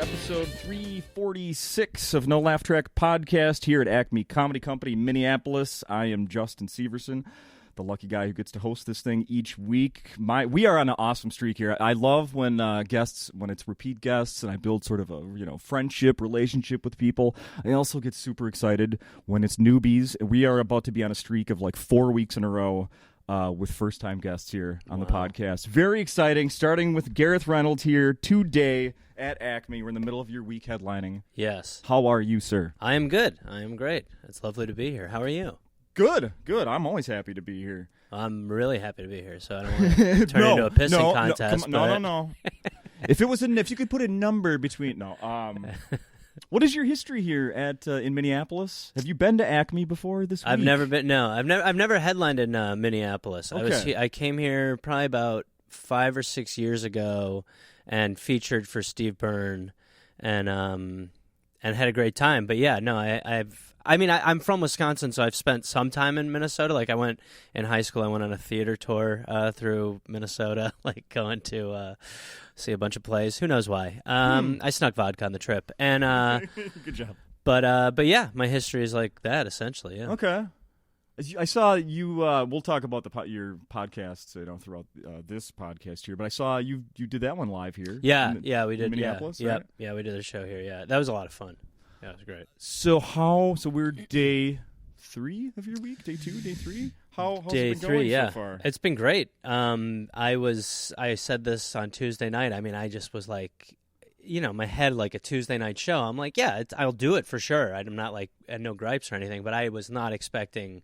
episode 346 of No Laugh Track podcast here at Acme Comedy Company, Minneapolis. I am Justin Severson, the lucky guy who gets to host this thing each week. We are on an awesome streak here. I love when when it's repeat guests, and I build sort of a friendship, relationship with people. I also get super excited when it's newbies. We are about to be on a streak of like 4 weeks in a row with first-time guests here on the podcast. Very exciting, starting with Gareth Reynolds here today at Acme. We're in the middle of your week headlining. Yes. How are you, sir? I am good. I am great. It's lovely to be here. How are you? Good. I'm always happy to be here. I'm really happy to be here, so I don't want to turn into a pissing contest. No. If you could put a number between... What is your history here in Minneapolis? Have you been to Acme before this week? I've never been. No, I've never headlined in Minneapolis. Okay. I came here probably about 5 or 6 years ago and featured for Steve Byrne, and had a great time. But yeah, no, I'm from Wisconsin, so I've spent some time in Minnesota. Like in high school, I went on a theater tour through Minnesota, like going to see a bunch of plays. Who knows why? I snuck vodka on the trip, and good job. But yeah, my history is like that essentially. Yeah. Okay. I saw you. We'll talk about your podcasts, throughout this podcast here. But I saw you did that one live here. Yeah, we did. In Minneapolis. Yeah, right? yeah, we did a show here. Yeah, that was a lot of fun. Yeah, it was great. So we're day 3 of your week. Day 2, day 3. How's day it been 3, going yeah. so far? It's been great. I said this on Tuesday night. I mean, I just was like, my head like a Tuesday night show. I'm like, yeah, I'll do it for sure. I'm not like, I had no gripes or anything, but I was not expecting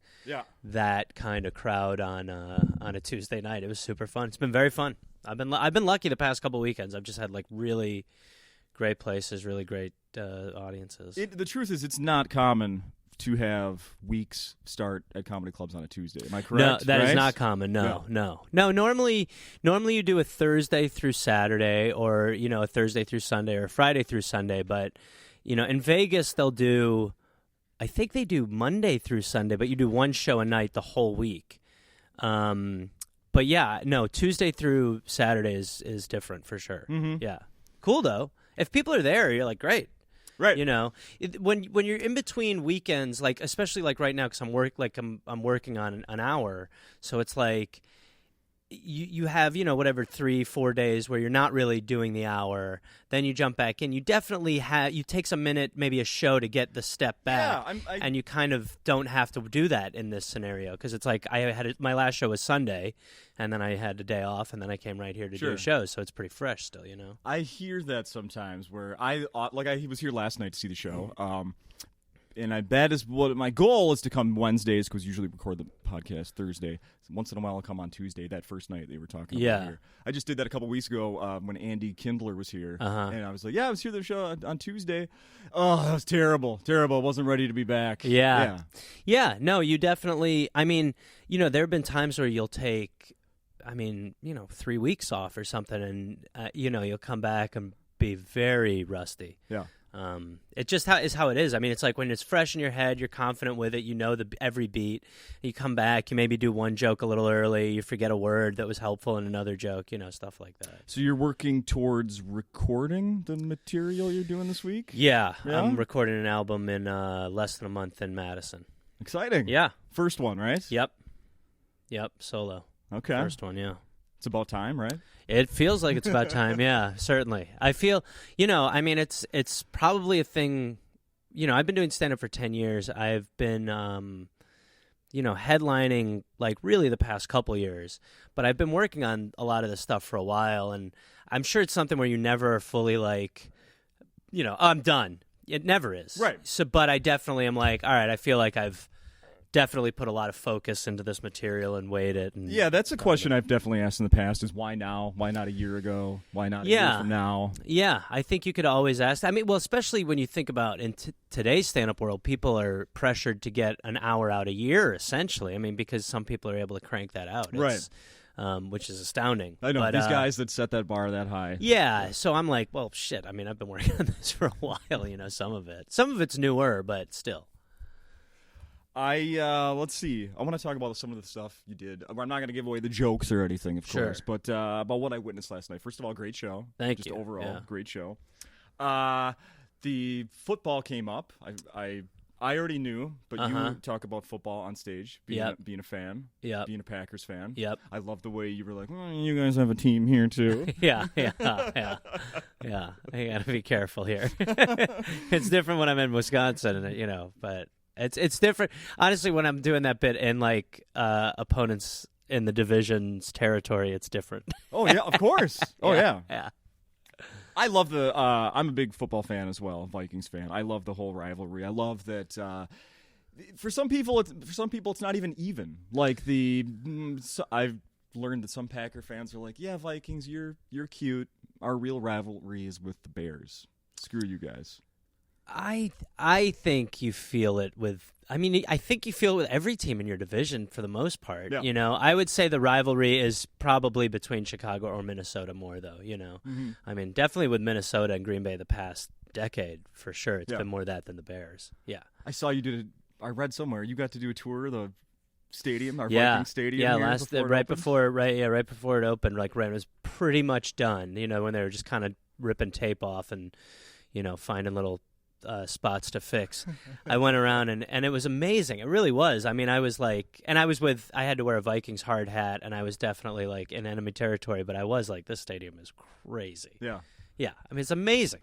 that kind of crowd on a Tuesday night. It was super fun. It's been very fun. I've been lucky the past couple weekends. I've just had like really great places, really great audiences. The truth is, it's not common to have weeks start at comedy clubs on a Tuesday. Am I correct? No, that right? is not common. No. Normally you do a Thursday through Saturday, or a Thursday through Sunday, or a Friday through Sunday. But in Vegas they'll do, I think they do Monday through Sunday, but you do one show a night the whole week. But yeah, no, Tuesday through Saturday is different for sure. Mm-hmm. Yeah, cool though. If people are there, you're like, great. Right. When you're in between weekends, like especially like right now, because I'm working on an hour, so it's like you have 3-4 days where you're not really doing the hour. Then you jump back in. You definitely you take a minute, maybe a show, to get the step back, and you kind of don't have to do that in this scenario, because it's like my last show was Sunday, and then I had a day off, and then I came right here to do a show, so it's pretty fresh still, I hear that sometimes where I was here last night to see the show, and that is what my goal is, to come Wednesdays, because usually record the podcast Thursday. So once in a while I'll come on Tuesday, that first night they were talking about here. I just did that a couple weeks ago when Andy Kindler was here, and I was like, I was here to the show on Tuesday. Oh, that was terrible. I wasn't ready to be back. Yeah. No, you definitely, there have been times where you'll take 3 weeks off or something, and you'll come back and be very rusty. Yeah. It just is how it is. It's like when it's fresh in your head, you're confident with it, every beat. You come back, you maybe do one joke a little early, you forget a word that was helpful in another joke, stuff like that. So you're working towards recording the material you're doing this week? Yeah? I'm recording an album in less than a month in Madison. Exciting. Yeah. First one, right? Yep, solo. Okay. First one, yeah. It's about time, right? It feels like it's about time, yeah, certainly. I feel, it's probably a thing, I've been doing stand-up for 10 years. I've been, headlining, like, really the past couple years. But I've been working on a lot of this stuff for a while, and I'm sure it's something where you never are fully, like, I'm done. It never is. Right. So, but I definitely am like, all right, I feel like I've definitely put a lot of focus into this material and weighed it. And that's a question I've definitely asked in the past, is why now? Why not a year ago? Why not a year from now? Yeah, I think you could always ask. Especially when you think about in today's stand-up world, people are pressured to get an hour out a year, essentially. Because some people are able to crank that out. Right. Which is astounding. I know, but, these guys that set that bar that high. Yeah, so I'm like, well, shit, I've been working on this for a while, some of it. Some of it's newer, but still. Let's see. I want to talk about some of the stuff you did. I'm not going to give away the jokes or anything, of course, but about what I witnessed last night. First of all, great show. Thank you. Just overall, great show. The football came up. I already knew, but you talk about football on stage, being a fan, being a Packers fan. Yep. I love the way you were like, well, you guys have a team here too. Yeah. I gotta be careful here. It's different when I'm in Wisconsin, but it's different. Honestly, when I'm doing that bit in like opponents in the division's territory, it's different. Oh yeah, of course. Oh yeah. Yeah. I love I'm a big football fan as well, Vikings fan. I love the whole rivalry. I love that. For some people, it's not even. Like I've learned that some Packer fans are like, "Yeah, Vikings, you're cute. Our real rivalry is with the Bears. Screw you guys." I think you feel it with. I think you feel it with every team in your division for the most part. Yeah. I would say the rivalry is probably between Chicago or Minnesota more, though. Mm-hmm. Definitely with Minnesota and Green Bay the past decade for sure. It's been more that than the Bears. Yeah. I saw you did. I read somewhere you got to do a tour of the stadium, our Viking stadium. Yeah, right before it opened. Like when it was pretty much done. When they were just kind of ripping tape off and finding little spots to fix. I went around and it was amazing. It really was. I was like, and I had to wear a Vikings hard hat, and I was definitely like in enemy territory, but I was like, this stadium is crazy. Yeah. Yeah. It's amazing.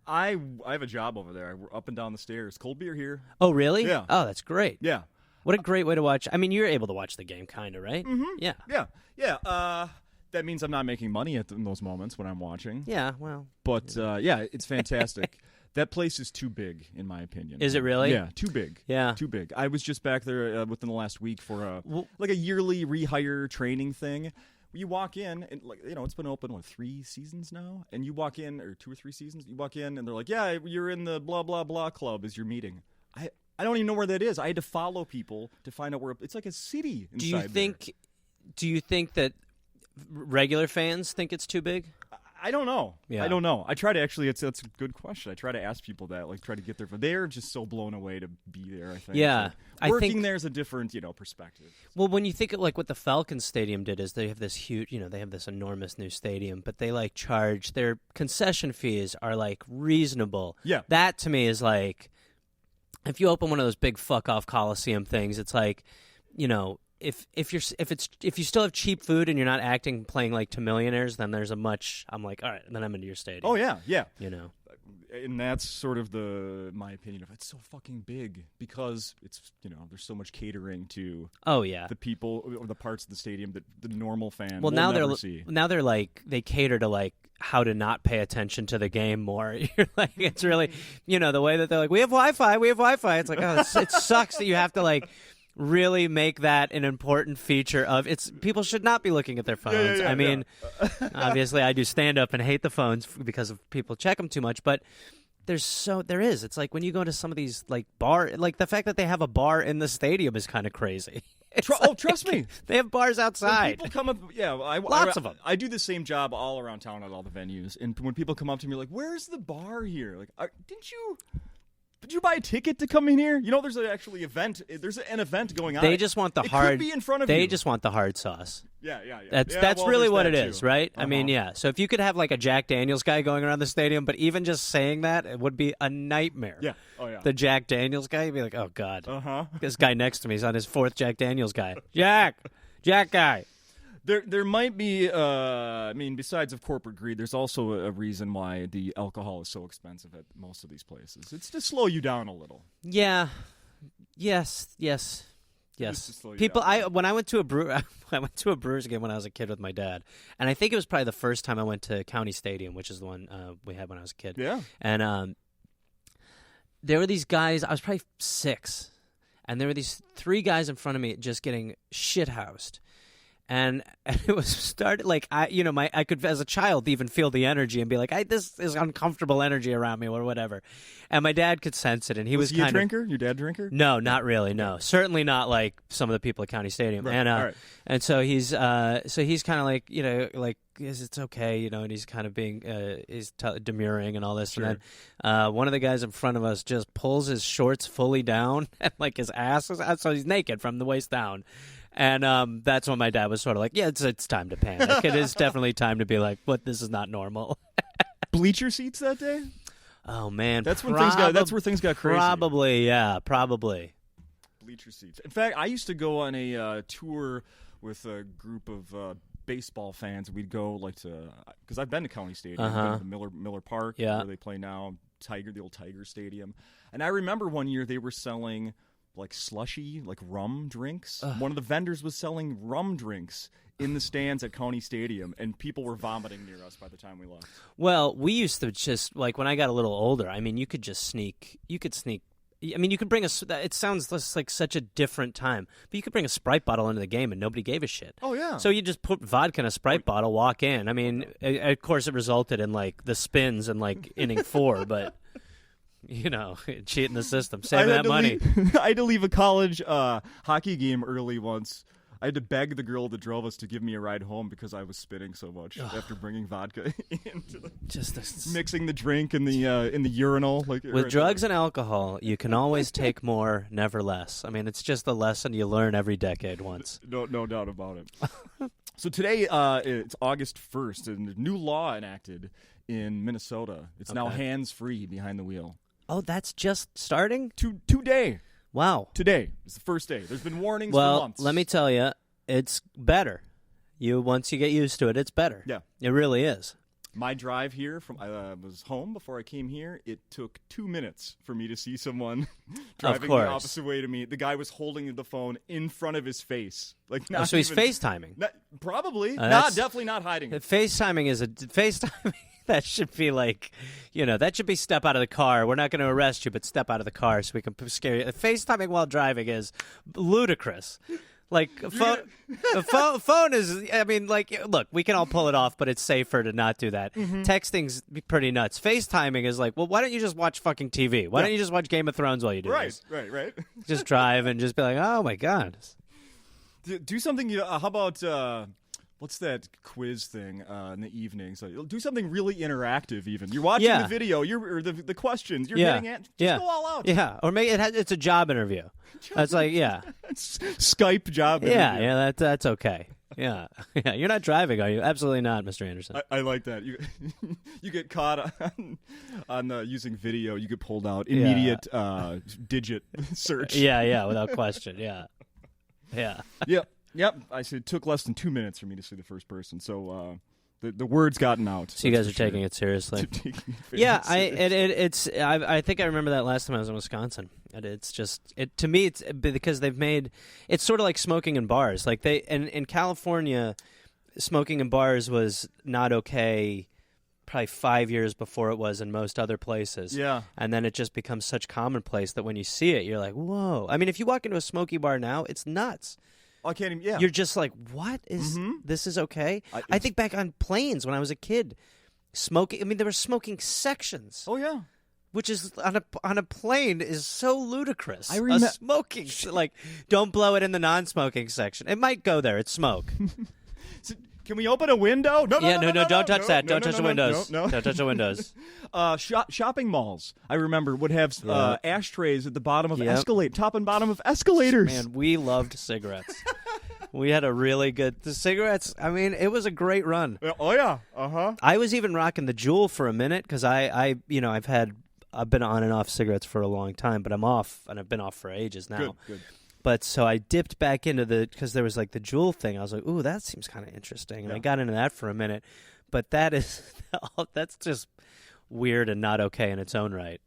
I have a job over there. We're up and down the stairs. Cold beer here. Oh, really? Yeah. Oh, that's great. Yeah. What a great way to watch. You're able to watch the game kind of, right? Mm-hmm. Yeah. Yeah. Yeah. That means I'm not making money in those moments when I'm watching. Yeah, well. But, it's fantastic. That place is too big, in my opinion. Is it really? Yeah, too big. Yeah. Too big. I was just back there within the last week for a yearly rehire training thing. You walk in, and it's been open, 3 seasons now? And you walk in, or 2 or 3 seasons, you walk in, and they're like, yeah, you're in the blah, blah, blah club is your meeting. I don't even know where that is. I had to follow people to find out where. It's like a city inside Do you think that regular fans think it's too big? I don't know. Yeah. I don't know. I try to actually. That's a good question. I try to ask people that. Try to get there. They're just so blown away to be there. I think. Yeah, working there's a different, perspective. Well, when you think of what the Falcons Stadium did, is they have this huge, they have this enormous new stadium, but they charge their concession fees are reasonable. Yeah. That to me is if you open one of those big fuck off Coliseum things, it's if you still have cheap food and you're not playing to millionaires, then there's I'm like, all right, then I'm into your stadium. Oh yeah. And that's sort of my opinion of it's so fucking big because it's there's so much catering to the people or the parts of the stadium that the normal fan will never see. Now they're they cater to how to not pay attention to the game more. You're it's really the way that they're we have Wi-Fi. It's it sucks that you have to really make that an important feature of people should not be looking at their phones. Obviously I do stand up and hate the phones because of people check them too much, but there is. It's when you go to some of these bar, the fact that they have a bar in the stadium is kind of crazy. Trust me. They have bars outside. When people come up, lots of them. I do the same job all around town at all the venues, and when people come up to me where's the bar here? Did you buy a ticket to come in here? There's actually event. There's an event going on. They just want the hard. Could be in front of you. They just want the hard sauce. Yeah. That's really what it is, right? Uh-huh. So if you could have a Jack Daniels guy going around the stadium, but even just saying that, it would be a nightmare. Yeah. Oh yeah. The Jack Daniels guy, you'd be like, oh god. Uh-huh. This guy next to me is on his 4th Jack Daniels guy. Jack guy. There might be, besides of corporate greed, there's also a reason why the alcohol is so expensive at most of these places. It's to slow you down a little. Yeah. Yes. People, when I went to a Brewers game when I was a kid with my dad, and I think it was probably the first time I went to County Stadium, which is the one we had when I was a kid. Yeah. And there were these guys. I was probably 6, and there were these 3 guys in front of me just getting shithoused. And it was started I could as a child even feel the energy and be like, this is uncomfortable energy around me or whatever. And my dad could sense it, and he was he a drinker? Your dad drinker? No, not really. No, certainly not like some of the people at County Stadium. Right. And all right. And so he's kind of it's okay, and he's kind of being demurring and all this. Sure. And then one of the guys in front of us just pulls his shorts fully down and his ass is out, so he's naked from the waist down. And that's when my dad was sort of like, yeah, it's time to panic. It is definitely time to be like, this is not normal. bleacher seats that day? Oh man, That's when things got crazy. Probably, yeah, probably. Bleacher seats. In fact, I used to go on a tour with a group of baseball fans. We'd go because I've been to County Stadium, I've been to Miller Park, where they play now, the old Tiger Stadium. And I remember one year they were selling like slushy, like rum drinks. One of the vendors was selling rum drinks in the stands at County Stadium, and people were vomiting near us by the time we left. Well, we used to just, like, when I got a little older, I mean, you could sneak. I mean, you could bring it sounds like such a different time, but you could bring a Sprite bottle into the game and nobody gave a shit. Oh, yeah. So you just put vodka in a Sprite bottle, walk in. I mean, of course it resulted in, like, the spins in, like, inning 4, but, you know, cheating the system, saving that money. I had to leave a college hockey game early once. I had to beg the girl that drove us to give me a ride home because I was spitting so much after bringing vodka into mixing the drink in the urinal. With drugs and alcohol, you can always take more, never less. I mean, it's just a lesson you learn every decade once. No doubt about it. So today, it's August 1st, and a new law enacted in Minnesota. It's now hands-free behind the wheel. Oh, that's just starting? Today. Wow. Today is the first day. There's been warnings for months. Well, let me tell you, it's better. Once you get used to it, it's better. Yeah. It really is. My drive here I was home before I came here. It took 2 minutes for me to see someone driving the opposite way to me. The guy was holding the phone in front of his face. So he's FaceTiming. Probably. Definitely not hiding it. FaceTiming. That should be like, that should be step out of the car. We're not going to arrest you, but step out of the car so we can scare you. FaceTiming while driving is ludicrous. Like, phone is, I mean, like, look, we can all pull it off, but it's safer to not do that. Mm-hmm. Texting's pretty nuts. FaceTiming is like, well, why don't you just watch fucking TV? Why don't you just watch Game of Thrones while you do this? Right. Just drive and just be like, oh, my God. Do something, how about... what's that quiz thing in the evening? So you'll do something really interactive. Even you're watching the video, or the questions you're getting at. Just go all out. Yeah, or maybe it's a job interview. That's like Skype job. Interview. Yeah. That's okay. Yeah. You're not driving, are you? Absolutely not, Mr. Anderson. I like that. You get caught on using video. You get pulled out immediate digit search. Yeah, without question. Yeah. Yep, I said it took less than 2 minutes for me to see the first person, so the word's gotten out. So you guys are taking it seriously. I think I remember that last time I was in Wisconsin. It's just to me it's because it's sort of like smoking in bars. Like in California, smoking in bars was not okay. Probably 5 years before it was in most other places. Yeah. And then it just becomes such commonplace that when you see it, you're like, whoa. I mean, if you walk into a smoky bar now, it's nuts. I can't even, yeah. You're just like, what is, this is okay? I think back on planes when I was a kid, smoking, I mean, there were smoking sections. Oh, yeah. Which is, on a plane, is so ludicrous. I remember. Smoking, like, don't blow it in the non-smoking section. It might go there. It's smoke. Can we open a window? No, don't touch that. Don't touch the windows. No. Don't touch the windows. Shopping malls, I remember, would have ashtrays at the bottom of top and bottom of escalators. Man, we loved cigarettes. We had a really good cigarettes. I mean, it was a great run. Oh yeah, I was even rocking the Juul for a minute because I've been on and off cigarettes for a long time, but I'm off, and I've been off for ages now. Good. But so I dipped back into because there was like the Juul thing. I was like, ooh, that seems kind of interesting. And I got into that for a minute. But that's just weird and not okay in its own right.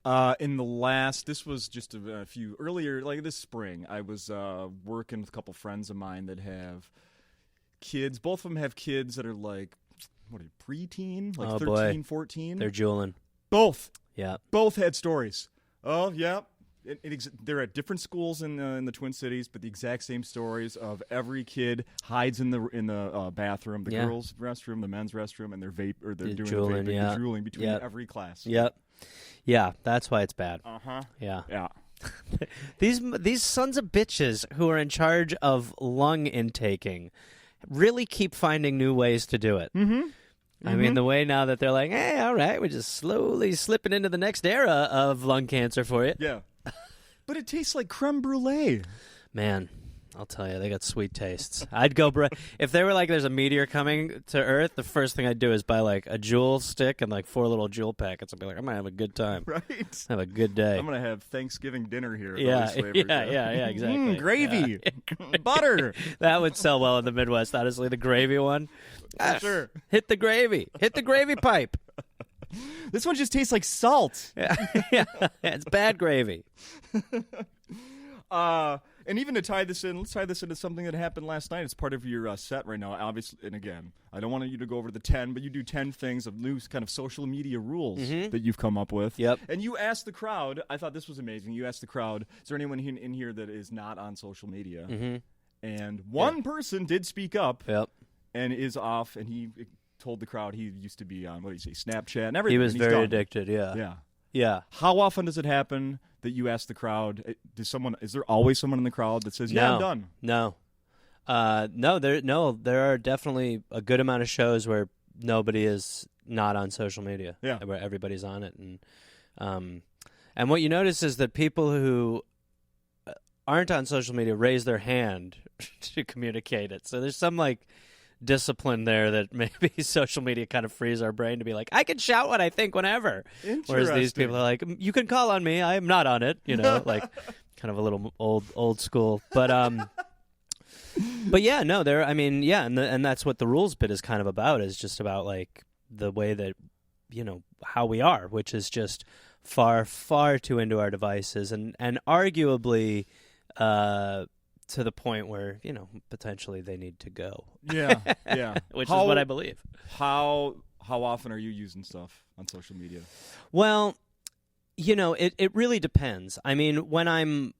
This was just a few earlier, like this spring, I was working with a couple friends of mine that have kids. Both of them have kids that are like, preteen? Like 13, 14? They're Juuling. Both. Yeah. Both had stories. Oh, yeah. They're at different schools in the Twin Cities, but the exact same stories of every kid hides in the bathroom, the girls' restroom, the men's restroom, and they're doing drooling, vaping, drooling between every class. Yep. Yeah, that's why it's bad. Yeah. These sons of bitches who are in charge of lung intaking really keep finding new ways to do it. Mm-hmm. I mean, the way now that they're like, hey, all right, we're just slowly slipping into the next era of lung cancer for you. Yeah. But it tastes like creme brulee. Man, I'll tell you, they got sweet tastes. I'd go if they were like, there's a meteor coming to Earth, the first thing I'd do is buy like a Jewel stick and like 4 little Jewel packets. I'd be like, I'm gonna have a good time. Right. Have a good day. I'm gonna have Thanksgiving dinner here. At Yeah, those flavors, yeah, exactly. Gravy, butter. That would sell well in the Midwest. Honestly, the gravy one. For sure. Hit the gravy pipe. This one just tastes like salt. Yeah, it's bad gravy. And even to tie this in, let's tie this into something that happened last night. It's part of your set right now, obviously. And again, I don't want you to go over the 10, but you do 10 things of new kind of social media rules that you've come up with. Yep. And you asked the crowd, I thought this was amazing. You asked the crowd, is there anyone in here that is not on social media? And one person did speak up and is off, and he told the crowd he used to be on, what do you say, Snapchat and everything. He was very addicted, Yeah. How often does it happen that you ask the crowd? Is there always someone in the crowd that says, "Yeah, I'm done"? No. There are definitely a good amount of shows where nobody is not on social media. Yeah, where everybody's on it, and what you notice is that people who aren't on social media raise their hand to communicate it. So there's some like discipline there that maybe social media kind of frees our brain to be like, I can shout what I think whenever. Whereas these people are like, you can call on me, I am not on it, like kind of a little old school. But yeah, no, and that's what the rules bit is kind of about, is just about like the way that, how we are, which is just far, far too into our devices and arguably to the point where, potentially they need to go. Yeah. Which is what I believe. How often are you using stuff on social media? Well, it really depends. I mean, when I'm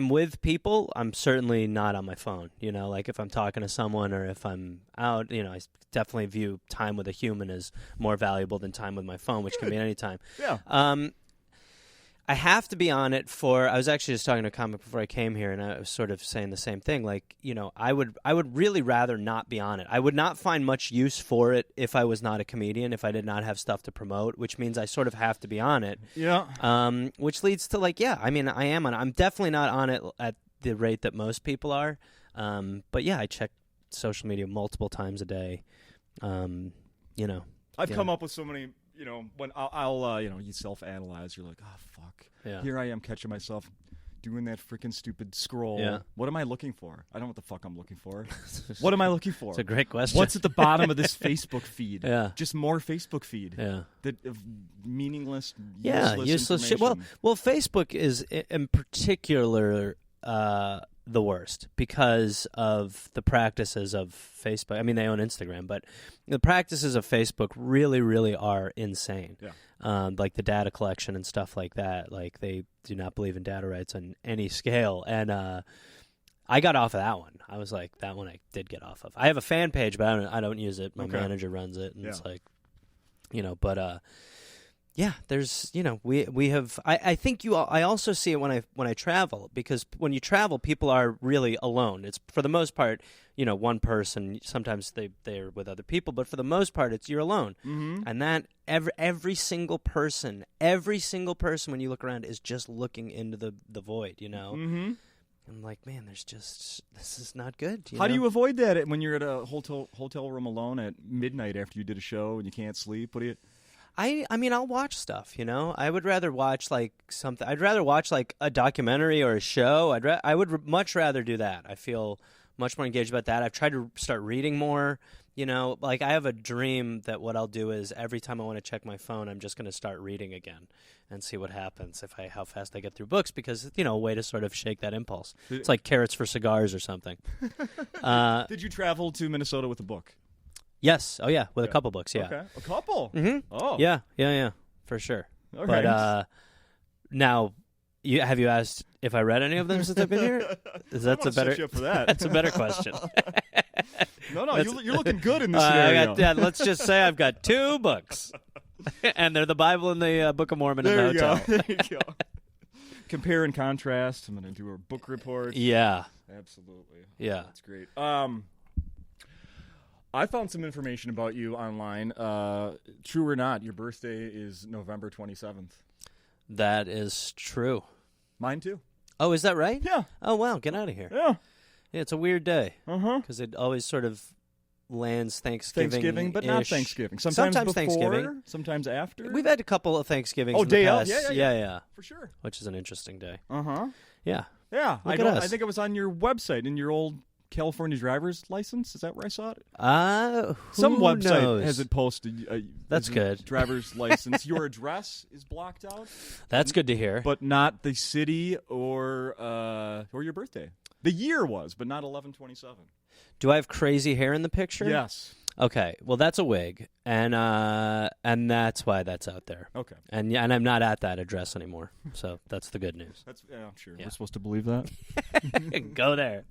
with people, I'm certainly not on my phone. Like if I'm talking to someone or if I'm out, I definitely view time with a human as more valuable than time with my phone, which can be any time. Yeah. I have to be on it I was actually just talking to a comic before I came here, and I was sort of saying the same thing. Like, I would really rather not be on it. I would not find much use for it if I was not a comedian, if I did not have stuff to promote, which means I sort of have to be on it. Yeah. Which leads to I am on it. I'm definitely not on it at the rate that most people are. But yeah, I check social media multiple times a day. I've come up with so many. When I'll you self-analyze, you're like, oh, fuck. Yeah. Here I am catching myself doing that freaking stupid scroll. Yeah. What am I looking for? I don't know what the fuck I'm looking for. What am I looking for? It's a great question. What's at the bottom of this Facebook feed? Yeah. Just more Facebook feed. Yeah. That of meaningless, useless shit. Well, Facebook is in particular the worst because of the practices of Facebook. I mean, they own Instagram, but the practices of Facebook really, really are insane. Yeah. Like the data collection and stuff like that. Like they do not believe in data rights on any scale. And I got off of that one. I was like, that one I did get off of. I have a fan page, but I don't use it. My manager runs it, and it's like, but yeah, there's, we have. I think I also see it when I travel, because when you travel, people are really alone. It's for the most part, one person. Sometimes they're with other people, but for the most part, you're alone. Mm-hmm. And that every single person when you look around is just looking into the void. Mm-hmm. I'm like, man, this is not good. How do you avoid that when you're at a hotel room alone at midnight after you did a show and you can't sleep? What do you? I mean, I'll watch stuff, I would rather watch like something. I'd rather watch like a documentary or a show. I would much rather do that. I feel much more engaged about that. I've tried to start reading more, like I have a dream that what I'll do is every time I want to check my phone, I'm just going to start reading again and see what happens how fast I get through books, because, a way to sort of shake that impulse. It's like carrots for cigars or something. Did you travel to Minnesota with a book? Yes. Oh, yeah. With a couple books, yeah. Okay. A couple? Mm-hmm. Oh. Yeah. For sure. Okay. But now, have you asked if I read any of them since I've been here? That's a better. Set you up for that. That's a better question. No, you're looking good in this scenario. Let's just say I've got 2 books, and they're the Bible and the Book of Mormon in the hotel. There you go. Compare and contrast. I'm going to do a book report. Yeah. Absolutely. Yeah. That's great. I found some information about you online. True or not, your birthday is November 27th. That is true. Mine too. Oh, is that right? Yeah. Oh, wow. Get out of here. Yeah. Yeah, it's a weird day. Uh-huh. Because it always sort of lands Thanksgiving, but not Thanksgiving. Sometimes before, Thanksgiving. sometimes after. We've had a couple of Thanksgivings. Oh, in day the of? past. Yeah. For sure. Which is an interesting day. Uh-huh. Yeah. Yeah. Look at us. I think it was on your website, in your old California driver's license. Is that where I saw it? Some website knows? has it posted. That's good. Driver's license. Your address is blocked out. That's good to hear. But not the city or your birthday. The year was, but not 11/27. Do I have crazy hair in the picture? Yes. Okay. Well, that's a wig, and that's why that's out there. Okay. And I'm not at that address anymore, so that's the good news. I'm sure. Yeah. We're supposed to believe that. Go there.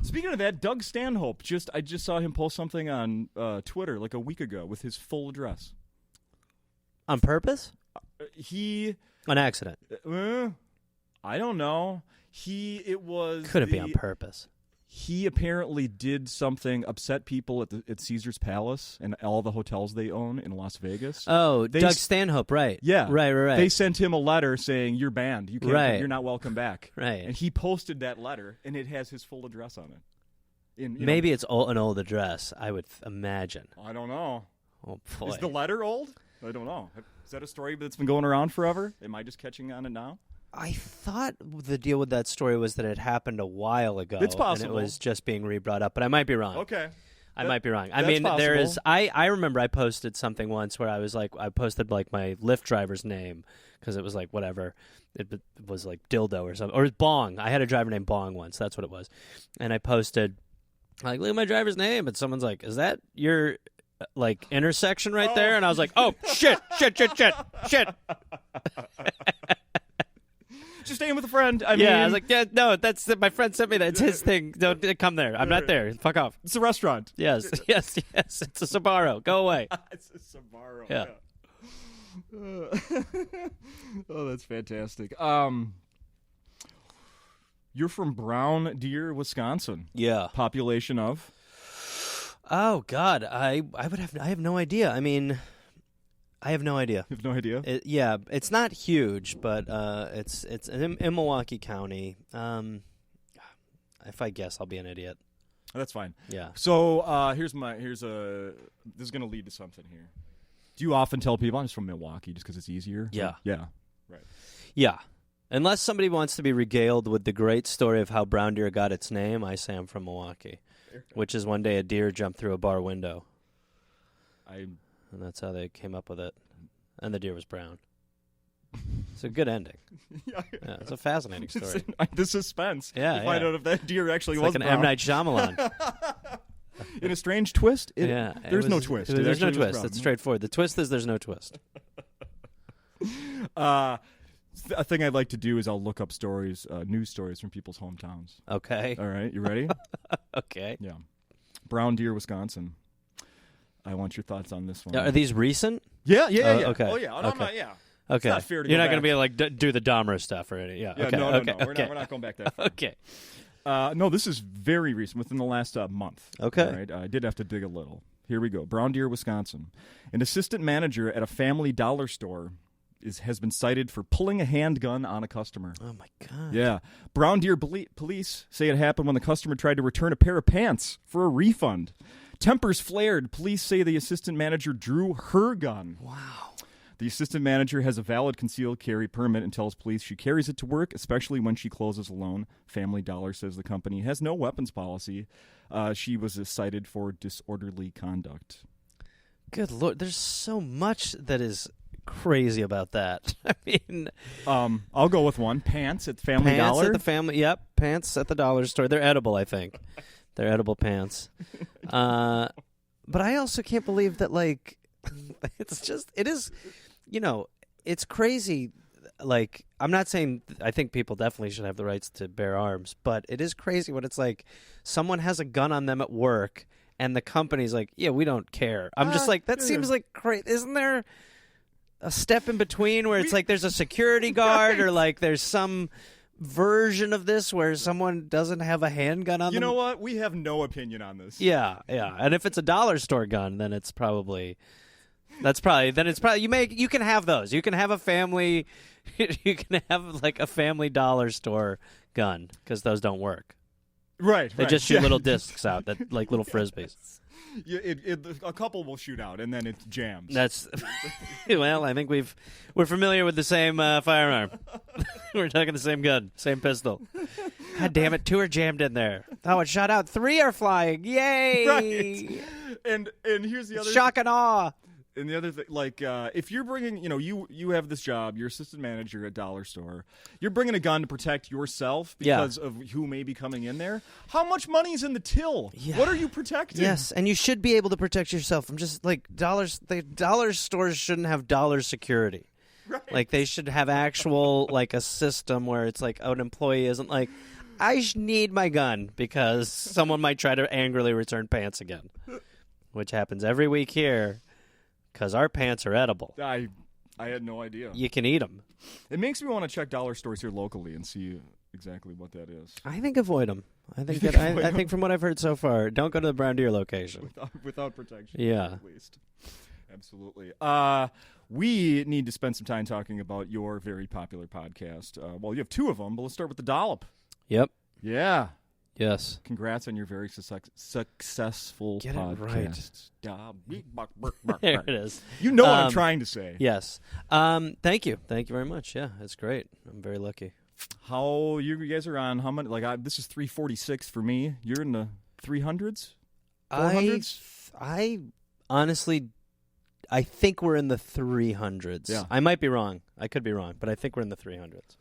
Speaking of that, Doug Stanhope, I just saw him post something on Twitter like a week ago with his full address. On purpose? An accident. I don't know. Couldn't be on purpose. He apparently did something, upset people at Caesar's Palace and all the hotels they own in Las Vegas. Oh, Doug Stanhope, right? Yeah, right. They sent him a letter saying you're banned. You can't. You're not welcome back. Right. And he posted that letter, and it has his full address on it. Maybe it's an old address. I would imagine. I don't know. Oh boy. Is the letter old? I don't know. Is that a story that's been going around forever? Am I just catching on it now? I thought the deal with that story was that it happened a while ago. It's possible. And it was just being re-brought up, but I might be wrong. Okay. I might be wrong. I that's mean, possible. there is. I remember I posted something once where I posted like my Lyft driver's name because it was like whatever. It was like dildo or something. Or Bong. I had a driver named Bong once. That's what it was. And I posted, like, look at my driver's name. And someone's like, is that your like intersection right there? And I was like, oh, shit. Just staying with a friend. I was like, yeah, no, that's my friend sent me that. It's his thing. Don't come there. I'm not there. Fuck off. It's a restaurant. Yes. It's a Sbarro. Go away. It's a Sbarro. Yeah. Oh, that's fantastic. You're from Brown Deer, Wisconsin. Yeah. Population of? Oh God, I have no idea. I mean, I have no idea. You have no idea? It's not huge, but it's in Milwaukee County. If I guess, I'll be an idiot. That's fine. Yeah. So this is going to lead to something here. Do you often tell people I'm just from Milwaukee just because it's easier? Yeah. Yeah. Right. Yeah. Unless somebody wants to be regaled with the great story of how brown deer got its name, I say I'm from Milwaukee, which is one day a deer jumped through a bar window. And that's how they came up with it. And the deer was brown. It's a good ending. Yeah, it's a fascinating story. The suspense. Yeah, to find out if that deer actually it's was like an brown. M. Night Shyamalan. In a strange twist? There's no twist. There's no twist. It's straightforward. The twist is there's no twist. A thing I'd like to do is I'll look up stories, news stories from people's hometowns. Okay. All right, you ready? Okay. Yeah. Brown Deer, Wisconsin. I want your thoughts on this one. Are these recent? Yeah. Okay. Oh, yeah. Okay. Yeah. Okay. It's not fair to You're go not going to back. be like do the Dahmer stuff or anything. Yeah. Okay. No. Okay. We're not going back that far. Okay. No, this is very recent, within the last month. Okay. All right? I did have to dig a little. Here we go. Brown Deer, Wisconsin. An assistant manager at a family dollar store has been cited for pulling a handgun on a customer. Oh, my God. Yeah. Brown Deer police say it happened when the customer tried to return a pair of pants for a refund. Tempers flared. Police say the assistant manager drew her gun. Wow. The assistant manager has a valid concealed carry permit and tells police she carries it to work, especially when she closes alone. Family Dollar says the company has no weapons policy. She was cited for disorderly conduct. Good Lord. There's so much that is crazy about that. I mean, I'll go with one. Pants at Family Dollar. Pants at the family. Yep. Pants at the dollar store. They're edible, I think. They're edible pants. But I also can't believe that, like, it is, it's crazy. Like, I'm not saying, I think people definitely should have the rights to bear arms, but it is crazy when it's like someone has a gun on them at work and the company's like, yeah, we don't care. I'm just like, that seems like crazy. Isn't there a step in between where it's like there's a security guard or like there's some version of this where someone doesn't have a handgun on them? You know what? We have no opinion on this. Yeah. And if it's a dollar store gun, then it's probably you can have those. You can have a family You can have like a Family Dollar store gun because those don't work. Right. They just shoot little discs out, that like little frisbees. A couple will shoot out, and then it jams. That's well. I think we're familiar with the same firearm. We're talking the same gun, same pistol. God damn it! 2 are jammed in there. Oh, it shot out. 3 are flying. Yay! Right. And here's the other shock and awe. And the other thing, like, if you're bringing, you have this job, you're assistant manager at Dollar Store, you're bringing a gun to protect yourself because of who may be coming in there. How much money is in the till? Yeah. What are you protecting? Yes, and you should be able to protect yourself. I'm just like the dollar stores shouldn't have dollar security. Right. Like they should have actual like a system where it's like an employee isn't like, I need my gun because someone might try to angrily return pants again, which happens every week here. Because our pants are edible. I had no idea. You can eat them. It makes me want to check dollar stores here locally and see exactly what that is. I think avoid them. I think from what I've heard so far, don't go to the Brown Deer location. Without protection. Yeah. At least. Absolutely. We need to spend some time talking about your very popular podcast. Well, you have 2 of them, but let's start with the Dollop. Yep. Yeah. Yes. Congrats on your very successful Get podcast. It right. There it is. You know what I'm trying to say. Yes. Thank you. Thank you very much. Yeah, it's great. I'm very lucky. How you guys are on? How many? Like this is 346 for me. You're in the 300s, 400s. I honestly, I think we're in the 300s. Yeah. I might be wrong. I could be wrong, but I think we're in the 300s.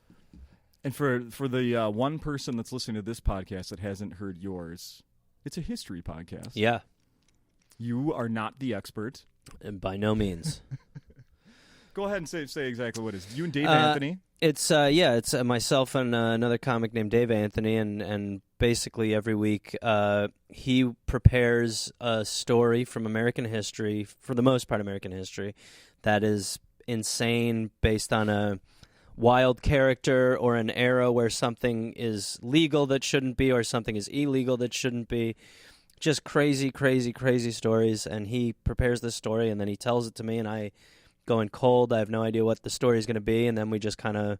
And for the one person that's listening to this podcast that hasn't heard yours, it's a history podcast. Yeah. You are not the expert. And by no means. Go ahead and say exactly what it is. You and Dave Anthony? It's myself and another comic named Dave Anthony, and basically every week he prepares a story from American history, for the most part American history, that is insane, based on a wild character or an era where something is legal that shouldn't be or something is illegal that shouldn't be. Just crazy, crazy, crazy stories. And he prepares this story and then he tells it to me and I go in cold. I have no idea what the story is going to be. And then we just kind of,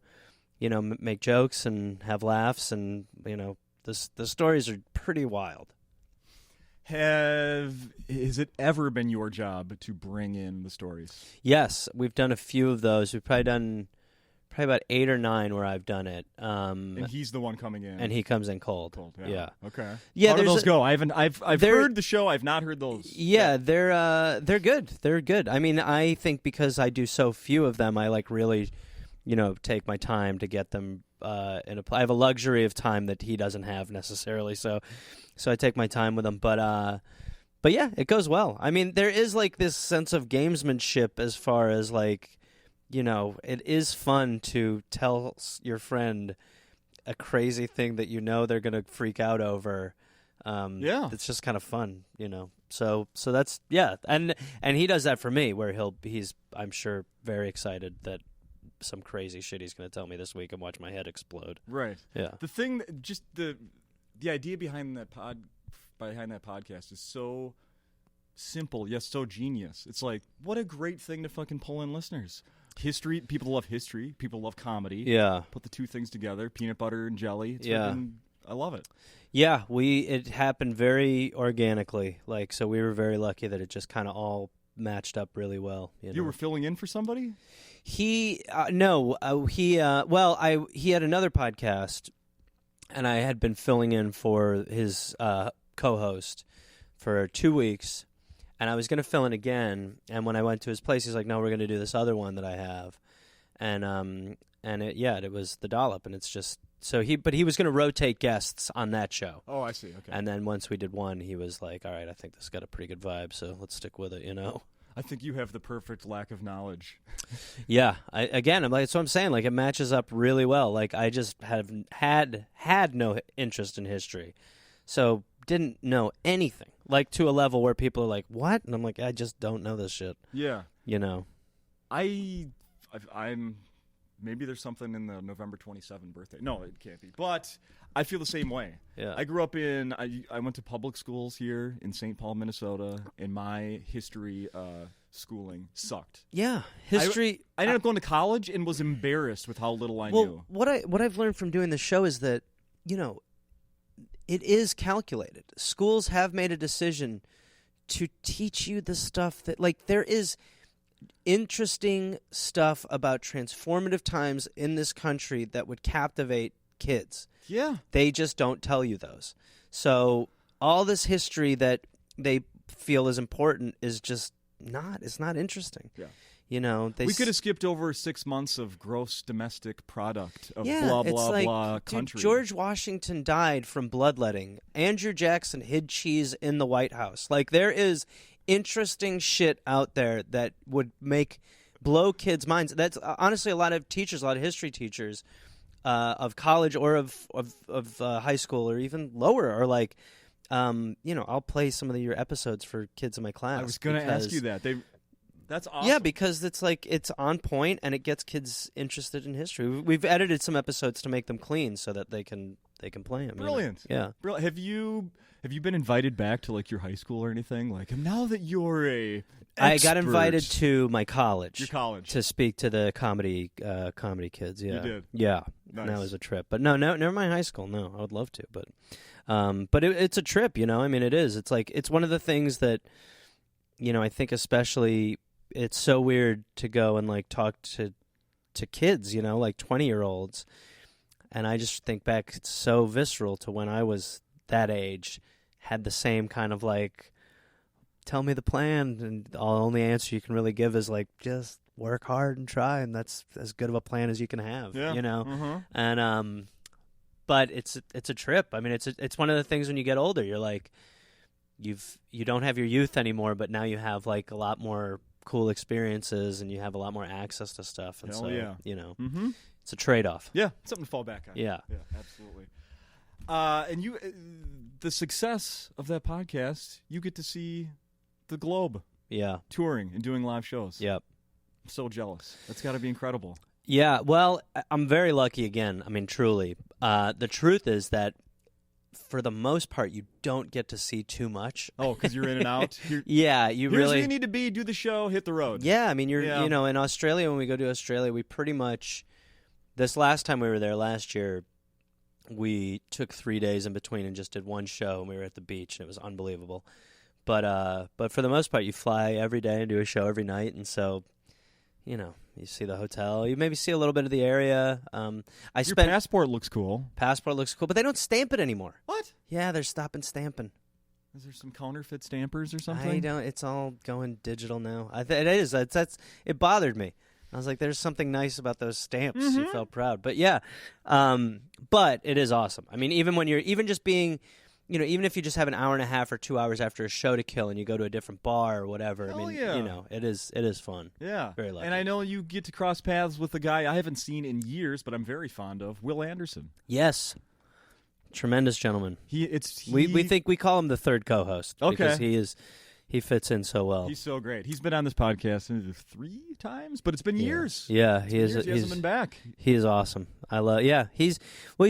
make jokes and have laughs. And, the stories are pretty wild. Has it ever been your job to bring in the stories? Yes. We've done a few of those. We've probably done about 8 or 9 where I've done it. And he's the one coming in. And he comes in cold. Yeah. Okay. Yeah. How do those go? I've heard the show. I've not heard those. Yeah, they're good. They're good. I mean, I think because I do so few of them, I really, take my time to get them. I have a luxury of time that he doesn't have necessarily. So I take my time with them. But yeah, it goes well. I mean, there is this sense of gamesmanship as far as it is fun to tell your friend a crazy thing that they're going to freak out over. It's just kind of fun, So that's and he does that for me, where he's I'm sure very excited that some crazy shit he's going to tell me this week and watch my head explode. Right. Yeah. The thing, just the idea behind that podcast is so simple, yet so genius. It's like, what a great thing to fucking pull in listeners. History, people love history. People love comedy. Yeah. Put the 2 things together, peanut butter and jelly. I love it. Yeah, it happened very organically. So we were very lucky that it just kind of all matched up really well. You were filling in for somebody? He had another podcast, and I had been filling in for his co-host for 2 weeks. And I was going to fill in again, and when I went to his place, he's like, "No, we're going to do this other one that I have," and it was the Dollop, and it's just but he was going to rotate guests on that show. Oh, I see. Okay. And then once we did one, he was like, "All right, I think this has got a pretty good vibe, so let's stick with it," I think you have the perfect lack of knowledge. Yeah, I'm like, so I'm saying, it matches up really well. I just have had no interest in history, so didn't know anything. To a level where people are like, "What?" And I'm like, "I just don't know this shit." Yeah. I'm maybe there's something in the November 27 birthday. No, it can't be. But I feel the same way. Yeah. I grew up I went to public schools here in St. Paul, Minnesota, and my history schooling sucked. Yeah, history. I ended up going to college and was embarrassed with how little I knew. What I've learned from doing the show is that, it is calculated. Schools have made a decision to teach you the stuff that, there is interesting stuff about transformative times in this country that would captivate kids. Yeah. They just don't tell you those. So all this history that they feel is important is just it's not interesting. Yeah. We could have skipped over 6 months of gross domestic product of blah, blah country. Dude, George Washington died from bloodletting. Andrew Jackson hid cheese in the White House. There is interesting shit out there that would blow kids' minds. That's honestly a lot of history teachers of college or of high school or even lower are like, I'll play some of your episodes for kids in my class. I was going to ask you that. That's awesome. Yeah, because it's on point and it gets kids interested in history. We've edited some episodes to make them clean so that they can play them. Brilliant. Yeah. Brilliant. Have you been invited back to your high school or anything? Now that you're a I got invited to my college. Your college. To speak to the comedy kids. Yeah. You did. Yeah. Nice. And that was a trip. But no, never mind high school. No, I would love to, but it's a trip. It is. It's one of the things that I think especially. It's so weird to go and talk to kids, 20-year-olds. And I just think back, it's so visceral to when I was that age, had the same kind of tell me the plan, and the only answer you can really give is just work hard and try, and that's as good of a plan as you can have, Mm-hmm. And but it's a trip. I mean, it's one of the things when you get older, you're you don't have your youth anymore, but now you have a lot more cool experiences and you have a lot more access to stuff, and Mm-hmm. It's a trade-off. Yeah, something to fall back on. Yeah, absolutely. And you, the success of that podcast, you get to see the globe. Yeah, touring and doing live shows. Yep, I'm so jealous. That's got to be incredible. Yeah, well, I'm very lucky again. I mean, truly. The truth is that for the most part, you don't get to see too much. Oh, because you're in and out? Yeah, here's where you need to be, do the show, hit the road. Yeah, I mean, in Australia, when we go to Australia, we pretty much, this last time we were there last year, we took 3 days in between and just did one show, and we were at the beach, and it was unbelievable. But for the most part, you fly every day and do a show every night, and so, you see the hotel. You maybe see a little bit of the area. Your passport looks cool. Passport looks cool, but they don't stamp it anymore. What? Yeah, they're stopping stamping. Is there some counterfeit stampers or something? I don't. It's all going digital now. It is. It bothered me. I was like, "There's something nice about those stamps." Mm-hmm. You felt proud, but yeah. But it is awesome. I mean, even when you're just being. Even if you just have an hour and a half or 2 hours after a show to kill and you go to a different bar or whatever, it is fun. Yeah. Very lucky. And I know you get to cross paths with a guy I haven't seen in years, but I'm very fond of, Wil Anderson. Yes. Tremendous gentleman. We think we call him the third co-host. Okay. Because he fits in so well. He's so great. He's been on this podcast 3 times, but it's been years. Yeah, he hasn't been back. He is awesome. I love. Yeah, he's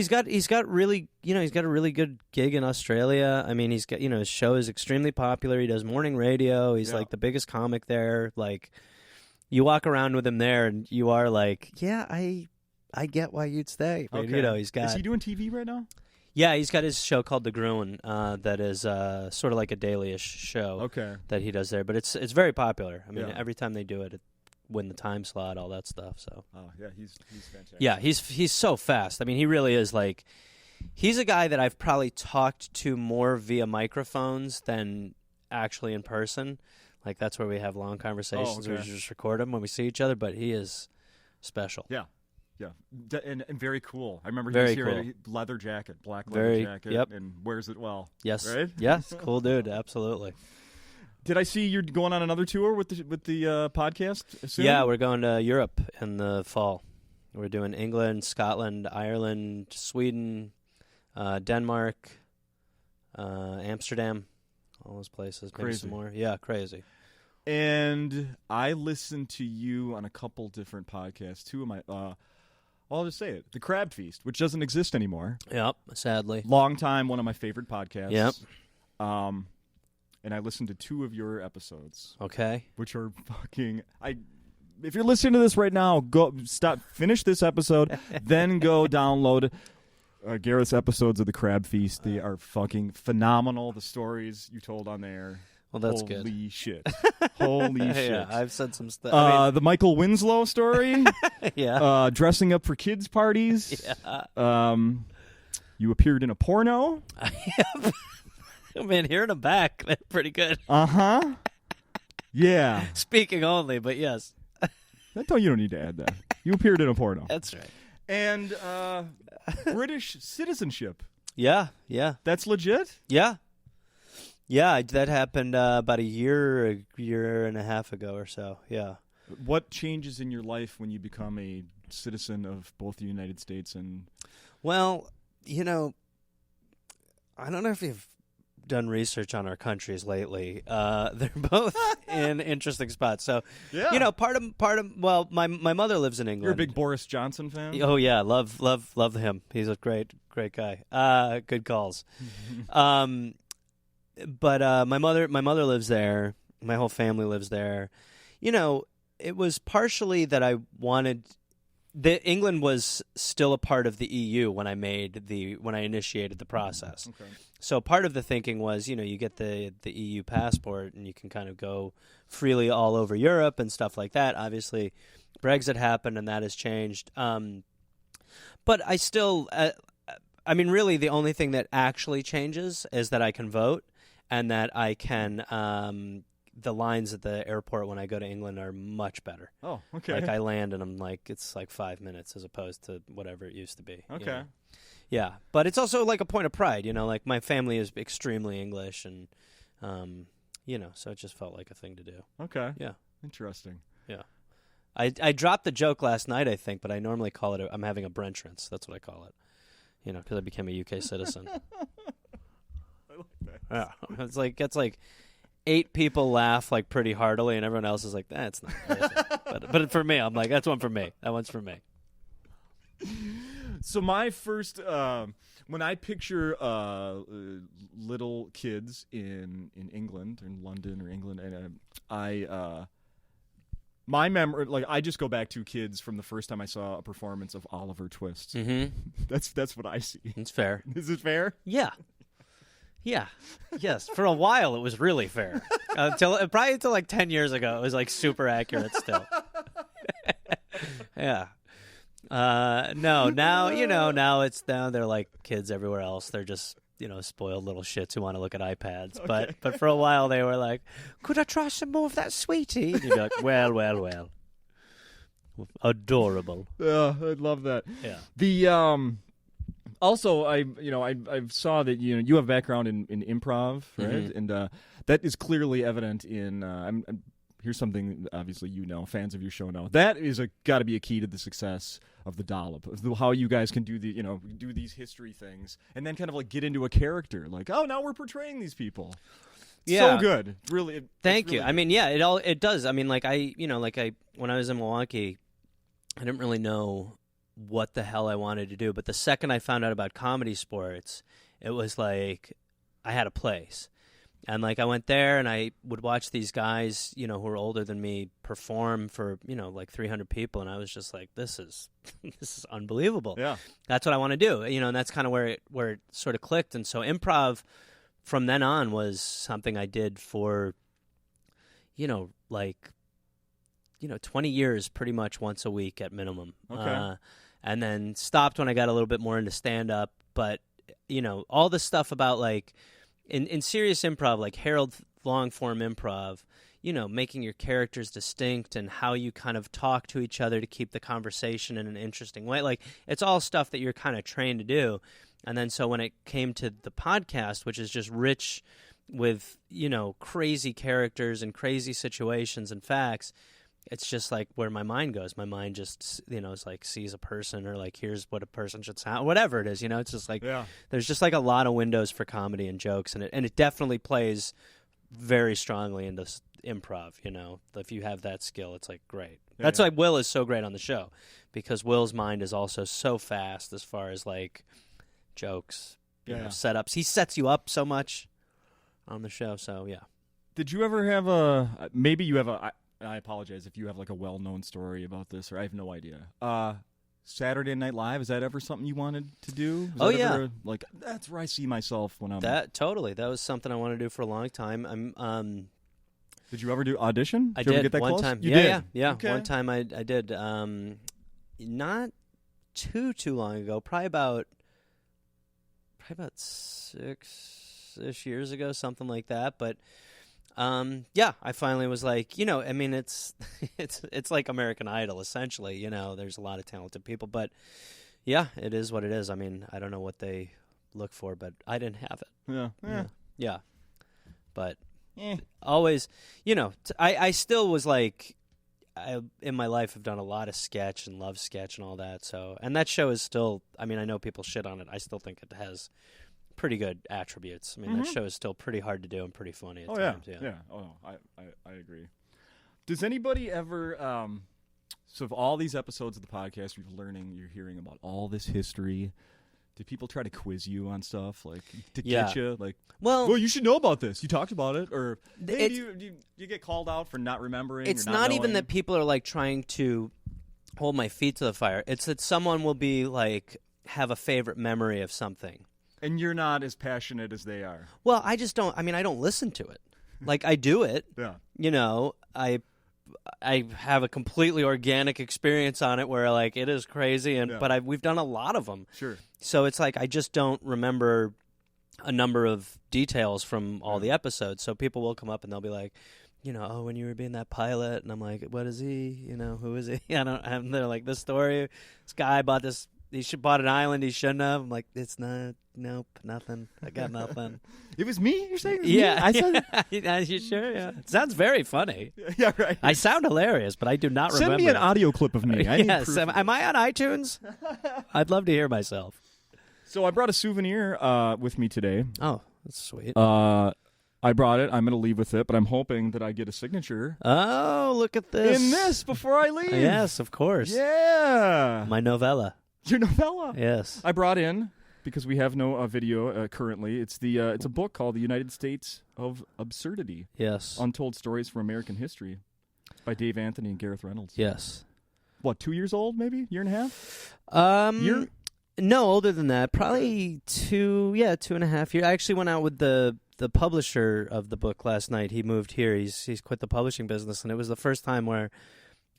got really he's got a really good gig in Australia. I mean, he's got his show is extremely popular. He does morning radio. He's the biggest comic there. You walk around with him there, and you are I get why you'd stay. But, okay. He's got. Is he doing TV right now? Yeah, he's got his show called The Gruen that is sort of like a daily-ish show that he does there. But it's very popular. I mean, every time they do it win the time slot, all that stuff. So. Oh, yeah, he's fantastic. Yeah, he's so fast. I mean, he really is he's a guy that I've probably talked to more via microphones than actually in person. That's where we have long conversations. We just record them when we see each other, but he is special. Yeah. Yeah, and very cool. I remember very he was here cool. in a leather jacket, black leather jacket, and wears it well. Yes, right? Yes, cool dude, absolutely. Did I see you're going on another tour with the podcast soon? Yeah, we're going to Europe in the fall. We're doing England, Scotland, Ireland, Sweden, Denmark, Amsterdam, all those places. Maybe some more. Yeah, crazy. And I listened to you on a couple different podcasts. Two of my... I'll just say it. The Crab Feast, which doesn't exist anymore. Yep, sadly. Long time, one of my favorite podcasts. Yep. And and I listened to 2 of your episodes, Okay. which are fucking. If you're listening to this right now, finish this episode, then go download Gareth's episodes of the Crab Feast. They are fucking phenomenal. The stories you told on there. Well, that's Holy good. Shit. Holy shit. Yeah, I've said some stuff. The Michael Winslow story. Yeah. Dressing up for kids' parties. Yeah. You appeared in a porno. Man, hearing them back, they're pretty good. Uh-huh. Yeah. Speaking only, but yes. You don't need to add that. You appeared in a porno. That's right. And British citizenship. Yeah. That's legit? Yeah. Yeah, that happened about a year and a half ago or so. Yeah. What changes in your life when you become a citizen of both the United States and... Well, I don't know if you've done research on our countries lately. They're both in interesting spots. So, part of well, my mother lives in England. You're a big Boris Johnson fan? Oh yeah, love him. He's a great guy. Good calls. But my mother lives there. My whole family lives there. It was partially that I wanted. England was still a part of the EU when I initiated the process. Okay. So part of the thinking was, you get the EU passport and you can kind of go freely all over Europe and stuff like that. Obviously, Brexit happened and that has changed. But I still, really, the only thing that actually changes is that I can vote. And that I can, the lines at the airport when I go to England are much better. Oh, okay. Like I land and I'm like, it's like 5 minutes as opposed to whatever it used to be. Okay. Yeah, but it's also like a point of pride, like my family is extremely English and, so it just felt like a thing to do. Okay. Yeah. Interesting. Yeah. I dropped the joke last night, I think, but I normally call it, I'm having a Brentrance. That's what I call it, because I became a UK citizen. Yeah, it's like 8 people laugh like pretty heartily, and everyone else is like, "That's not." But for me, I'm like, "That's one for me. That one's for me." So my first, when I picture little kids in England, or in London or England, and my memory, like I just go back to kids from the first time I saw a performance of Oliver Twist. Mm-hmm. That's what I see. It's fair. Is it fair? Yeah. Yeah. Yes. For a while, it was really fair. Until like 10 years ago, it was like super accurate still. Yeah. No. Now now they're like kids everywhere else. They're just spoiled little shits who want to look at iPads. Okay. But for a while they were like, "Could I try some more of that sweetie?" And you'd be like, "Well." Adorable. Yeah, I love that. Yeah. The Also, I saw that you have background in improv, right? Mm-hmm. And that is clearly evident in. Here's something obviously fans of your show know. That is got to be a key to the success of the Dollop. How you guys can do do these history things and then kind of like get into a character. Like, oh, now we're portraying these people. Yeah. So good. Really. Thank you. Really I mean, yeah, it does. I mean, when I was in Milwaukee, I didn't really know what the hell I wanted to do. But the second I found out about comedy sports, it was like I had a place. And like I went there and I would watch these guys, who were older than me perform for, like 300 people. And I was just like, this is unbelievable. Yeah. That's what I want to do. And that's kind of where it sort of clicked. And so improv from then on was something I did for, 20 years pretty much once a week at minimum. Okay. And then stopped when I got a little bit more into stand-up. But, all the stuff about, like, in serious improv, like Harold long-form improv, making your characters distinct and how you kind of talk to each other to keep the conversation in an interesting way. Like, it's all stuff that you're kind of trained to do. And then so when it came to the podcast, which is just rich with, crazy characters and crazy situations and facts, it's just like where my mind goes. My mind just, is like sees a person or like here's what a person should sound, whatever it is, it's just like, There's just like a lot of windows for comedy and jokes. And it definitely plays very strongly into improv, if you have that skill, it's like great. That's why Wil is so great on the show, because Wil's mind is also so fast as far as like jokes, setups. He sets you up so much on the show. So yeah. Did you ever have maybe you have I apologize if you have like a well-known story about this, or I have no idea. Saturday Night Live, is that ever something you wanted to do? Like, that's where I see myself when I'm... Totally. That was something I wanted to do for a long time. Did you ever do audition? I did. You ever get that one close? time. You yeah, did? Yeah. Okay. One time I did. Not too long ago. Probably about 6-ish years ago, something like that. But I finally was like, I mean, it's like American Idol essentially. There's a lot of talented people, but yeah, it is what it is. I mean, I don't know what they look for, but I didn't have it. Yeah. But always, I still was like, in my life have done a lot of sketch and love sketch and all that. So, and that show is still, I mean, I know people shit on it. I still think it has pretty good attributes. I mean, that show is still pretty hard to do and pretty funny at times. Yeah. Oh, no, I agree. Does anybody ever, so of all these episodes of the podcast, you're hearing about all this history. Do people try to quiz you on stuff, like, to get you? Like, well, you should know about this. You talked about it. Or, hey, do you get called out for not remembering? It's or not knowing? even that people are, like, trying to hold my feet to the fire. It's that someone will be, like, have a favorite memory of something. And you're not as passionate as they are. Well, I just don't. I mean, I don't listen to it. Like, I do it. Yeah. I have a completely organic experience on it where, like, it is crazy, but we've done a lot of them. Sure. So it's like I just don't remember a number of details from all the episodes. So people will come up and they'll be like, when you were being that pilot, and I'm like, what is he? Who is he? And they're like, this story, this guy bought this. He bought an island he shouldn't have. I'm like, it's not. Nope, nothing. I got nothing. It was me. You're saying? Yeah, I said it. You sure? Yeah. It sounds very funny. Yeah, right. I sound hilarious, but I do not remember. Send me an audio clip of me. I need yes. proof. Am I on iTunes? I'd love to hear myself. So I brought a souvenir with me today. Oh, that's sweet. I brought it. I'm going to leave with it, but I'm hoping that I get a signature. Oh, look at this. In this before I leave. Yes, of course. Yeah. My novella. Your novella. Yes. I brought in, because we have no video currently, it's a book called The United States of Absurdity. Yes. Untold Stories from American History by Dave Anthony and Gareth Reynolds. Yes. What, 2 years old maybe? Year and a half? Year? No, older than that. Probably 2.5 years. I actually went out with the publisher of the book last night. He moved here. He's quit the publishing business, and it was the first time where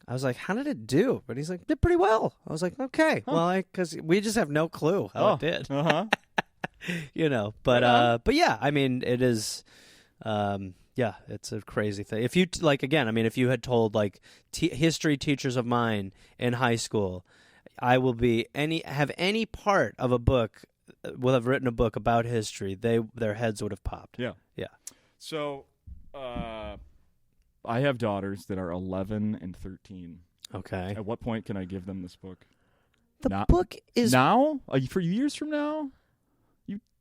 I was like, how did it do? But he's like, did pretty well. I was like, okay. Huh. Well, because we just have no clue how it did. Uh-huh. But yeah, I mean, it is, it's a crazy thing. If you, if you had told, like, history teachers of mine in high school, I will have any part of a book, will have written a book about history, their heads would have popped. Yeah. Yeah. So, I have daughters that are 11 and 13. Okay. At what point can I give them this book? The book is... Now? For years from now?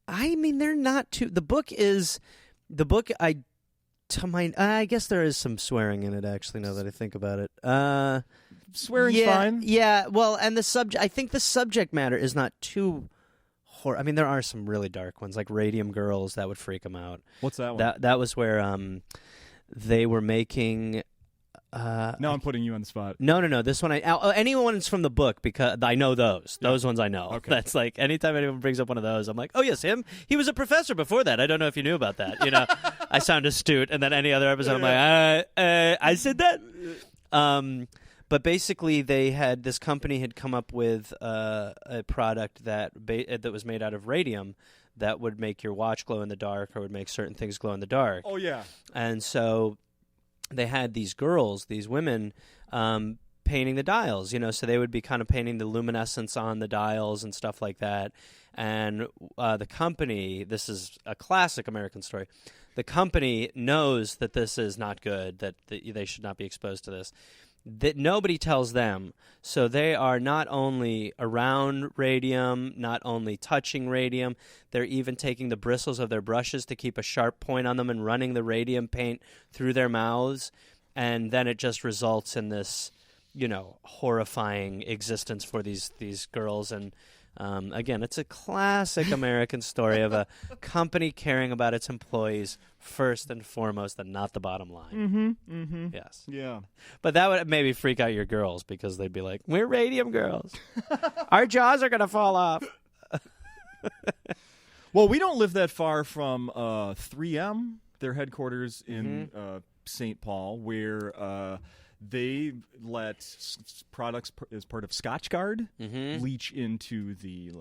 I mean, they're not too... The book, I guess there is some swearing in it, actually, now that I think about it. Swearing's fine. Yeah, well, and I think the subject matter is not too... I mean, there are some really dark ones, like Radium Girls, that would freak them out. What's that one? That was where... they were making... now I'm putting you on the spot. No. This one, anyone's from the book, because I know those. Yeah. Those ones I know. Okay. That's like, anytime anyone brings up one of those, I'm like, oh, yes, him. He was a professor before that. I don't know if you knew about that. I sound astute, and then any other episode, I'm like, I said that? But basically, this company had come up with a product that was made out of radium, that would make your watch glow in the dark, or would make certain things glow in the dark. Oh, yeah. And so they had these women, painting the dials, so they would be kind of painting the luminescence on the dials and stuff like that. And the company, this is a classic American story, the company knows that this is not good, that they should not be exposed to this. That nobody tells them, so they are not only around radium, not only touching radium, they're even taking the bristles of their brushes to keep a sharp point on them and running the radium paint through their mouths, and then it just results in this, horrifying existence for these girls. And Again, it's a classic American story of a company caring about its employees first and foremost and not the bottom line. Yes. Yeah. But that would maybe freak out your girls because they'd be like, we're radium girls. Our jaws are going to fall off. Well, we don't live that far from 3M, their headquarters in St. Paul, where they let products as part of Scotchgard leach into the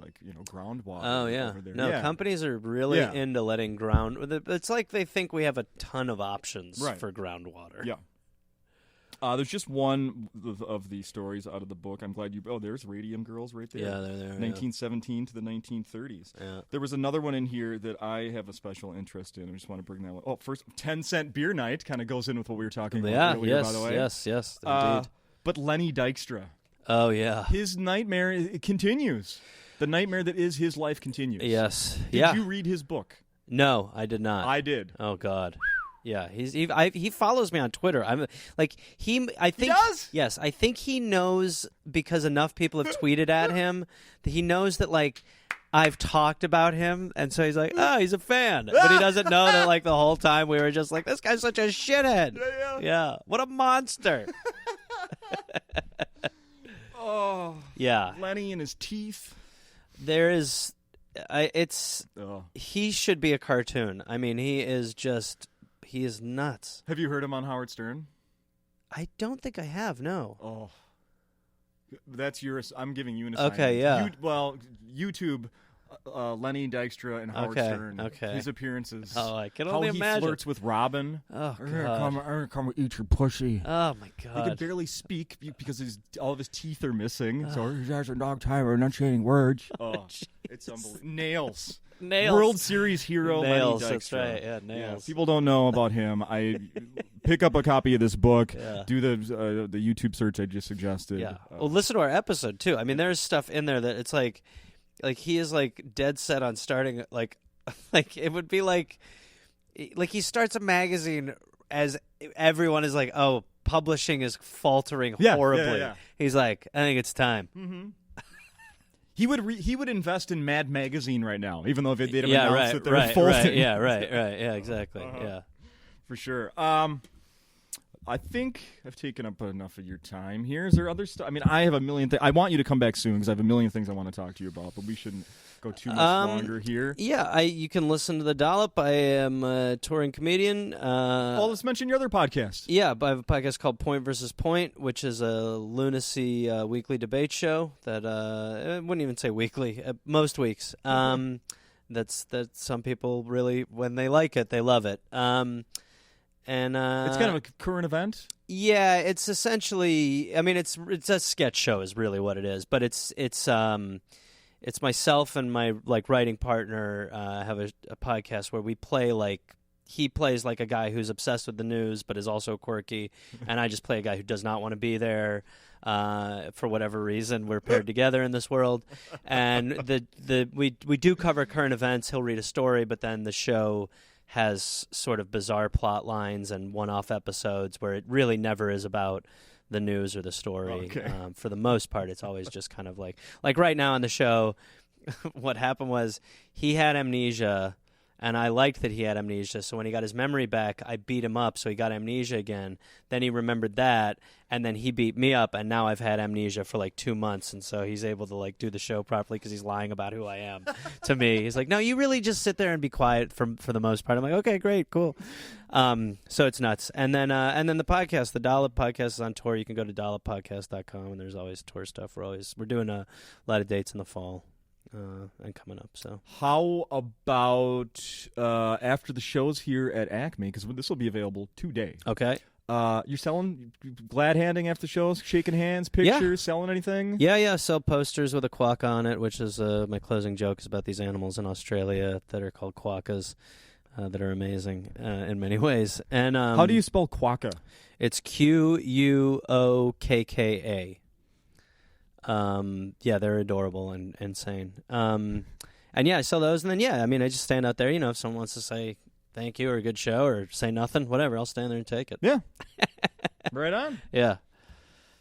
groundwater. Oh yeah, over there. No, companies are really into letting It's like they think we have a ton of options for groundwater. Yeah. There's just one of the stories out of the book. I'm glad you. Oh, there's Radium Girls right there. Yeah, they're there. 1917 to the 1930s. Yeah. There was another one in here that I have a special interest in. I just want to bring that one. Oh, first, 10-cent beer night kind of goes in with what we were talking about earlier, by the way. Yes, indeed. But Lenny Dykstra. Oh, yeah. His nightmare it continues. The nightmare that is his life continues. Yes. Did you read his book? No, I did not. I did. Oh, God. Yeah, he follows me on Twitter. I think he does? Yes, I think he knows because enough people have tweeted at him that he knows that I've talked about him, and so he's like, oh, he's a fan, but he doesn't know that the whole time we were just like, this guy's such a shithead. Yeah, what a monster. Oh, yeah, Lenny and his teeth. There is, he should be a cartoon. I mean, he is nuts. Have you heard him on Howard Stern? I don't think I have, no. Oh. That's yours. I'm giving you an assignment. Okay, yeah. YouTube, Lenny Dykstra and Howard Stern. Okay. His appearances. Oh, I can only imagine. How he flirts with Robin. Oh, God. Come eat your pussy. Oh, my God. He can barely speak because all of his teeth are missing. So he has a dog time or enunciating words. Oh, it's unbelievable. Nails. World Series hero Nails, Lenny Dykstra. That's right. Yeah, Nails. Yeah, people don't know about him. I pick up a copy of this book. Do the YouTube search I just suggested. Yeah. Well, listen to our episode too. I mean, there's stuff in there that it's like he is dead set on starting it would be like he starts a magazine as everyone is like, oh, publishing is faltering horribly. Yeah. He's like, I think it's time. Mm-hmm. He would invest in Mad Magazine right now, even though they'd announced that they're folding. Right, yeah, right. Yeah, exactly. Yeah, for sure. I think I've taken up enough of your time here. Is there other stuff? I mean, I have a million things. I want you to come back soon because I have a million things I want to talk to you about, but we shouldn't go too much longer here. Yeah, you can listen to the Dollop. I am a touring comedian. Let's mention your other podcast. Yeah, I have a podcast called Point versus Point, which is a lunacy weekly debate show that I wouldn't even say weekly, most weeks. That's some people really, when they like it, they love it. And it's kind of a current event. Yeah, it's essentially. I mean, it's a sketch show, is really what it is. But it's myself and my writing partner have a podcast where we play he plays a guy who's obsessed with the news but is also quirky, and I just play a guy who does not want to be there for whatever reason. We're paired together in this world, and we do cover current events. He'll read a story, but then the show has sort of bizarre plot lines and one-off episodes where it really never is about the news or the story. Okay. For the most part, it's always just kind of like right now on the show, what happened was he had amnesia, and I liked that he had amnesia. So when he got his memory back, I beat him up, so he got amnesia again. Then he remembered that, and then he beat me up, and now I've had amnesia for 2 months, and so he's able to do the show properly because he's lying about who I am to me. He's like, no, you really just sit there and be quiet for the most part. I'm like, okay, great, cool. So it's nuts. And then the podcast, the Dollop podcast, is on tour. You can go to dolloppodcast.com, and there's always tour stuff. We're doing a lot of dates in the fall. And coming up. So how about after the shows here at Acme, because this will be available today. Okay. You're selling, glad handing after shows, shaking hands, pictures, selling anything? Yeah. Sell posters with a quokka on it, which is my closing joke is about these animals in Australia that are called quokkas that are amazing in many ways. And how do you spell quokka? It's Quokka. Yeah, they're adorable and insane. And I sell those, and then I just stand out there. If someone wants to say thank you or a good show or say nothing, whatever, I'll stand there and take it. Yeah, right on. Yeah.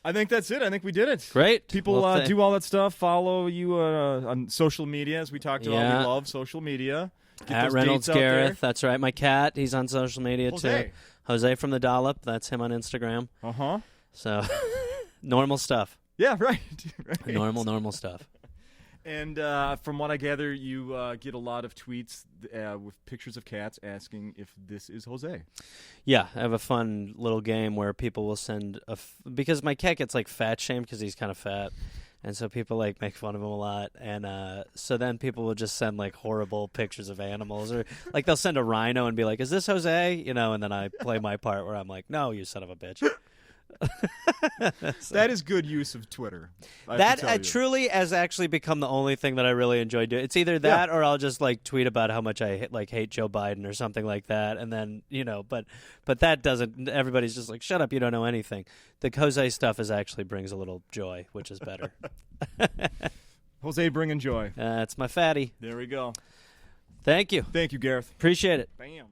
I think that's it. I think we did it. Great. People do all that stuff. Follow you on social media, as we talked about. Yeah. We love social media. Get At those Reynolds dates out there. Gareth. That's right. My cat, he's on social media Jose. too. Jose from the Dollop. That's him on Instagram. Uh-huh. So, normal stuff. Yeah, right. Right. Normal stuff. And from what I gather, you get a lot of tweets with pictures of cats asking if this is Jose. Yeah, I have a fun little game where people will send because my cat gets like fat shamed because he's kind of fat, and so people like make fun of him a lot, and so then people will just send like horrible pictures of animals, or like they'll send a rhino and be like, "Is this Jose?" You know, and then I play my part where I'm like, "No, you son of a bitch." So, that is good use of Twitter. that truly has actually become the only thing that I really enjoy doing. It's either that or I'll just like tweet about how much I hate Joe Biden or something like that, and then but that doesn't. Everybody's just like, shut up, you don't know anything. The Jose stuff actually brings a little joy, which is better. Jose bringing joy. It's my fatty. There we go. Thank you. Thank you, Gareth. Appreciate it. Bam.